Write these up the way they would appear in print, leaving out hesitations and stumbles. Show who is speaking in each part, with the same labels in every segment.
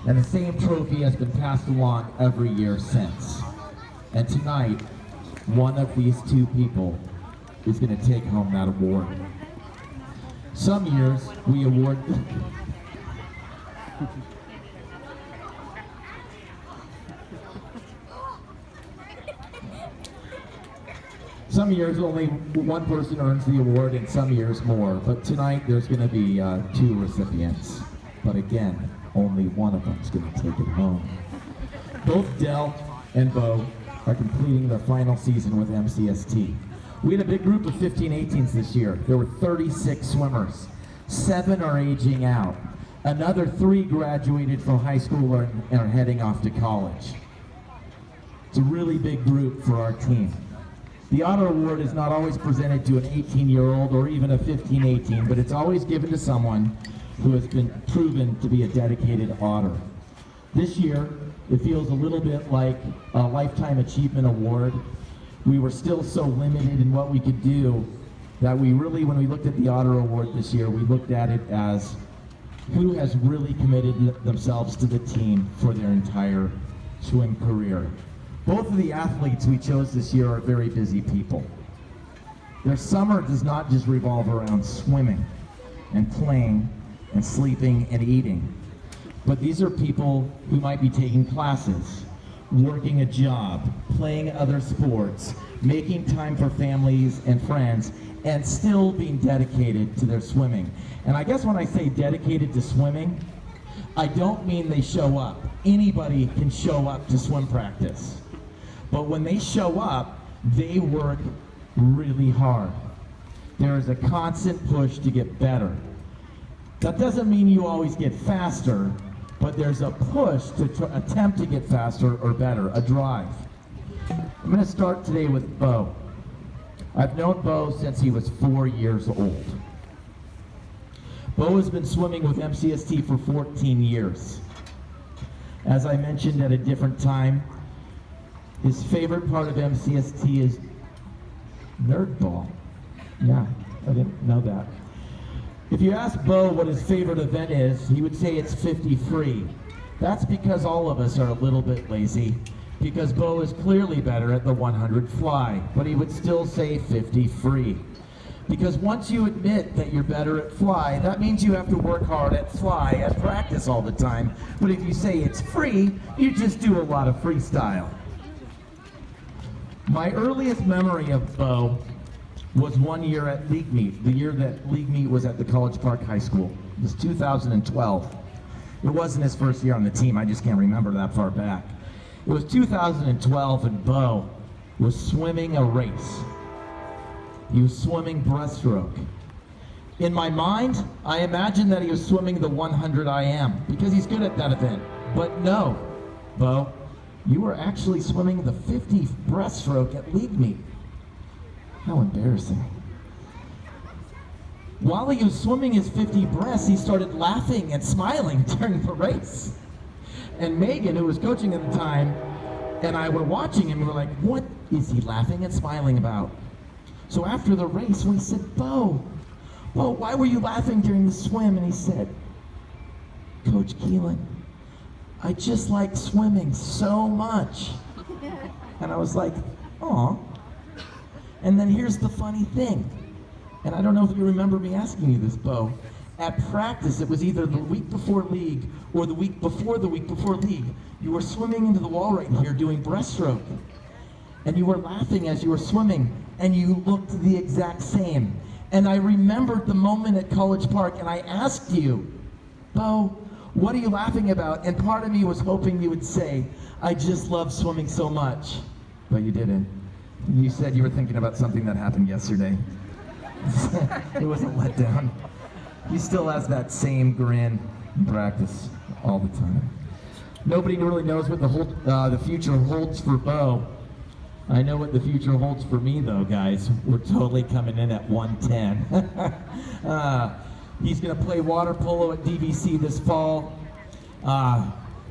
Speaker 1: And the same trophy has been passed along every year since. And tonight, one of these two people is going to take home that award. Some years we award some years only one person earns the award and some years more, but tonight there's going to be two recipients. But again, only one of them is going to take it home. Both Dell and Bo are completing their final season with MCST. We had a big group of 15-18s this year. There were 36 swimmers. 7 are aging out. Another 3 graduated from high school and are heading off to college. It's a really big group for our team. The Otter Award is not always presented to an 18-year-old or even a 15-18, but it's always given to someone who has been proven to be a dedicated Otter. This year, it feels a little bit like a Lifetime Achievement Award. We were still so limited in what we could do that we really, when we looked at the Otter Award this year, we looked at it as who has really committed themselves to the team for their entire swim career. Both of the athletes we chose this year are very busy people. Their summer does not just revolve around swimming and playing and sleeping and eating, but these are people who might be taking classes, working a job, playing other sports, making time for families and friends, and still being dedicated to their swimming. And I guess when I say dedicated to swimming, I don't mean they show up. Anybody can show up to swim practice. But when they show up, they work really hard. There is a constant push to get better. That doesn't mean you always get faster, but there's a push to attempt to get faster or better, a drive. I'm going to start today with Bo. I've known Bo since he was 4 years old. Bo has been swimming with MCST for 14 years. As I mentioned at a different time, his favorite part of MCST is nerd ball. Yeah, I didn't know that. If you ask Bo what his favorite event is, he would say it's 50 free. That's because all of us are a little bit lazy, because Bo is clearly better at the 100 fly, but he would still say 50 free. Because once you admit that you're better at fly, that means you have to work hard at fly and practice all the time. But if you say it's free, you just do a lot of freestyle. My earliest memory of Bo was one year at League Meet, the year that League Meet was at the College Park High School. It was 2012. It wasn't his first year on the team, I just can't remember that far back. It was 2012 and Bo was swimming a race. He was swimming breaststroke. In my mind, I imagined that he was swimming the 100 IM because he's good at that event. But no, Bo, you were actually swimming the 50 breaststroke at League Meet. How embarrassing. While he was swimming his 50 breasts, he started laughing and smiling during the race. And Megan, who was coaching at the time, and I were watching him and we were like, what is he laughing and smiling about? So after the race, we said, Bo, why were you laughing during the swim? And he said, Coach Keelan, I just like swimming so much. And I was like, aw. And then here's the funny thing. And I don't know if you remember me asking you this, Bo. At practice, it was either the week before league or the week before league. You were swimming into the wall right here doing breaststroke. And you were laughing as you were swimming, and you looked the exact same. And I remembered the moment at College Park, and I asked you, Bo, what are you laughing about? And part of me was hoping you would say, I just love swimming so much. But you didn't. You said you were thinking about something that happened yesterday. It was a letdown. He still has that same grin in practice all the time. Nobody really knows what the future holds for Bo. I know what the future holds for me, though, guys. We're totally coming in at 110. He's going to play water polo at DVC this fall.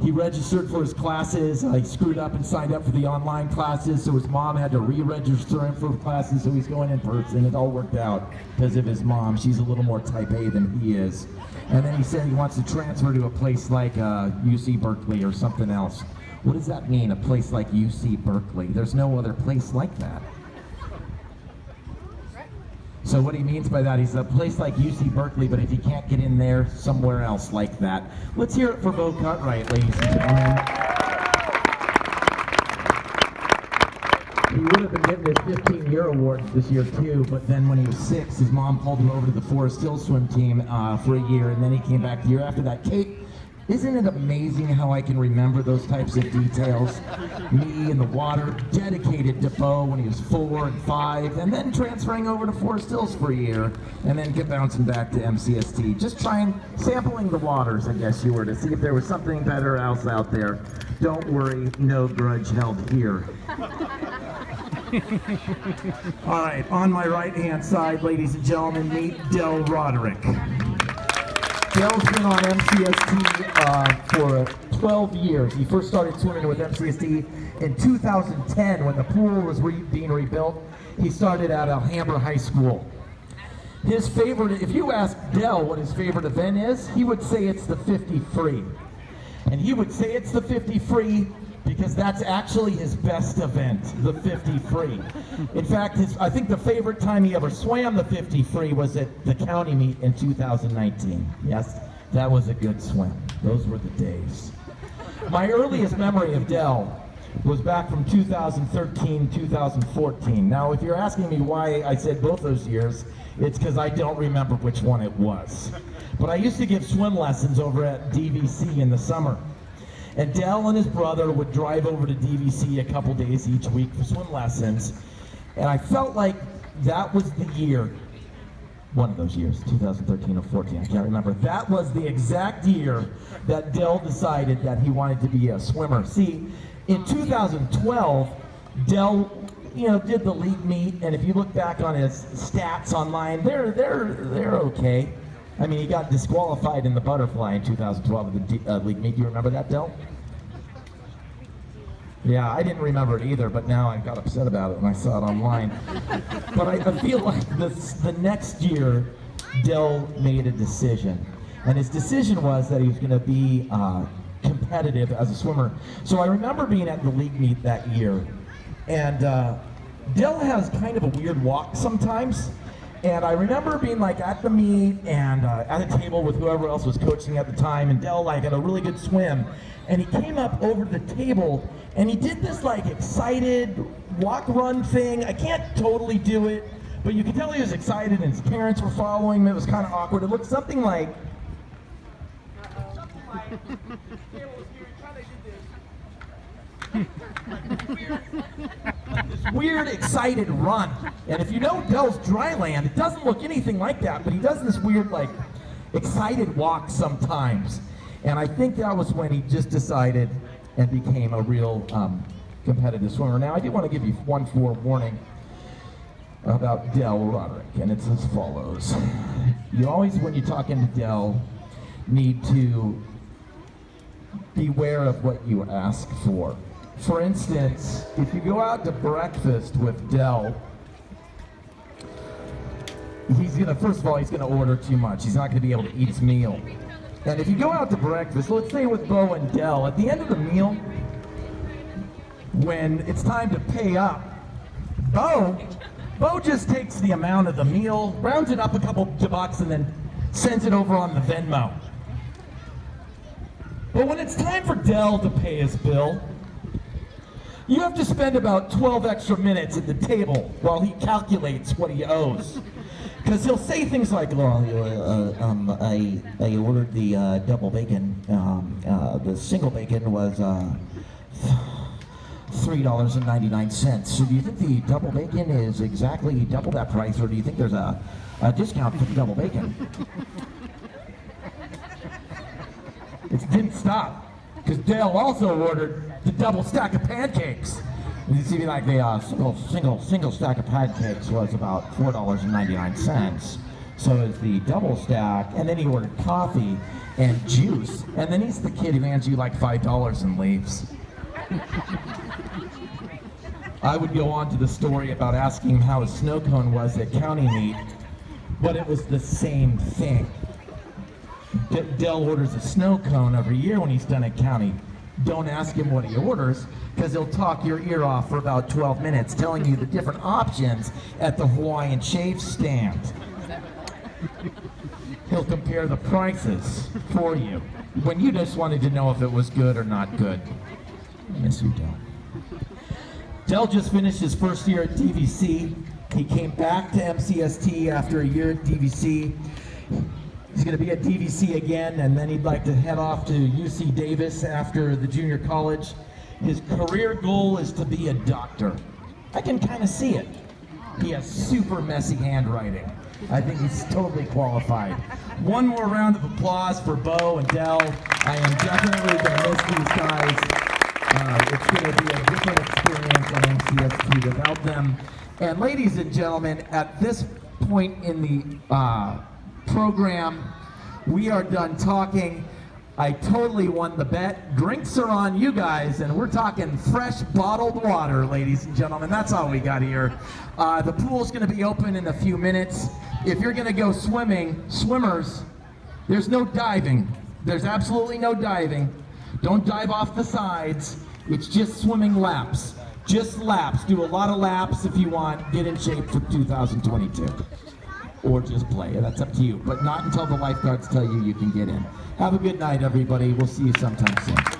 Speaker 1: He registered for his classes. He screwed up and signed up for the online classes, so his mom had to re-register him for classes, so he's going in person. It all worked out because of his mom. She's a little more type A than he is. And then he said he wants to transfer to a place like UC Berkeley or something else. What does that mean, a place like UC Berkeley? There's no other place like that. So what he means by that, he's a place like UC Berkeley, but if he can't get in there, somewhere else like that. Let's hear it for Beau Cutright, ladies and gentlemen. He would have been getting his 15-year award this year too, but then when he was 6, his mom pulled him over to the Forest Hill swim team for a year, and then he came back the year after that. Kate, isn't it amazing how I can remember those types of details? Me in the water, dedicated to Beau when he was 4 and 5, and then transferring over to Forest Hills for a year, and then get bouncing back to MCST. Just sampling the waters, I guess you were, to see if there was something better else out there. Don't worry, no grudge held here. All right, on my right-hand side, ladies and gentlemen, meet Del Roderick. Del's been on MCST for 12 years. He first started swimming with MCST in 2010 when the pool was being rebuilt. He started at Alhambra High School. His favorite, if you ask Del what his favorite event is, he would say it's the 50 free. And he would say it's the 50 free because that's actually his best event, the 50 free. In fact, I think the favorite time he ever swam the 50 free was at the county meet in 2019. Yes, that was a good swim. Those were the days. My earliest memory of Del was back from 2013, 2014. Now, if you're asking me why I said both those years, it's because I don't remember which one it was. But I used to give swim lessons over at DVC in the summer. And Del and his brother would drive over to DVC a couple days each week for swim lessons. And I felt like that was the year, one of those years, 2013 or 14, I can't remember. That was the exact year that Del decided that he wanted to be a swimmer. See, in 2012, Del, did the league meet, and if you look back on his stats online, they're okay. I mean, he got disqualified in the butterfly in 2012 at the league meet. Do you remember that, Del? Yeah, I didn't remember it either, but now I got upset about it when I saw it online. But I feel like the next year, Del made a decision. And his decision was that he was going to be competitive as a swimmer. So I remember being at the league meet that year. And Del has kind of a weird walk sometimes. And I remember being at the meet and at a table with whoever else was coaching at the time, and Del had a really good swim. And he came up over the table and he did this excited walk-run thing. I can't totally do it, but you could tell he was excited and his parents were following him. It was kind of awkward. It looked something like... this weird, excited run. And if you know Del's dry land, it doesn't look anything like that, but he does this weird, excited walk sometimes. And I think that was when he just decided and became a real competitive swimmer. Now, I do want to give you one forewarning about Del Roderick, and it's as follows. You always, when you're talking to Del, need to beware of what you ask for. For instance, if you go out to breakfast with Del, first of all, he's gonna order too much. He's not gonna be able to eat his meal. And if you go out to breakfast, let's say with Beau and Del, at the end of the meal, when it's time to pay up, Beau just takes the amount of the meal, rounds it up a couple bucks, and then sends it over on the Venmo. But when it's time for Del to pay his bill, you have to spend about 12 extra minutes at the table while he calculates what he owes. Because he'll say things like, well, I ordered the double bacon. The single bacon was $3.99. So do you think the double bacon is exactly double that price, or do you think there's a discount for the double bacon? It didn't stop, because Del also ordered the double stack of pancakes. You see, the single stack of pancakes was about $4.99. So it's the double stack, and then he ordered coffee and juice, and then he's the kid who hands you like $5 and leaves. I would go on to the story about asking him how his snow cone was at county meet, but it was the same thing. Dell orders a snow cone every year when he's done at county. Don't ask him what he orders, because he'll talk your ear off for about 12 minutes telling you the different options at the Hawaiian Shave stand. He'll compare the prices for you when you just wanted to know if it was good or not good. I miss you, Dell. Dell just finished his first year at DVC. He came back to MCST after a year at DVC. He's going to be at DVC again, and then he'd like to head off to UC Davis after the junior college. His career goal is to be a doctor. I can kind of see it. He has super messy handwriting. I think he's totally qualified. One more round of applause for Bo and Dell. I am definitely going to miss these guys. It's going to be a different experience on MCST without them. And ladies and gentlemen, at this point in the program, we are done talking. I totally won the bet. Drinks are on you guys, and we're talking fresh bottled water, ladies and gentlemen. That's all we got here. The pool's going to be open in a few minutes. If you're going to go swimming, swimmers, there's no diving. There's absolutely no diving. Don't dive off the sides. It's just swimming laps. Just laps. Do a lot of laps if you want. Get in shape for 2022. Or just play. That's up to you. But not until the lifeguards tell you you can get in. Have a good night, everybody. We'll see you sometime soon.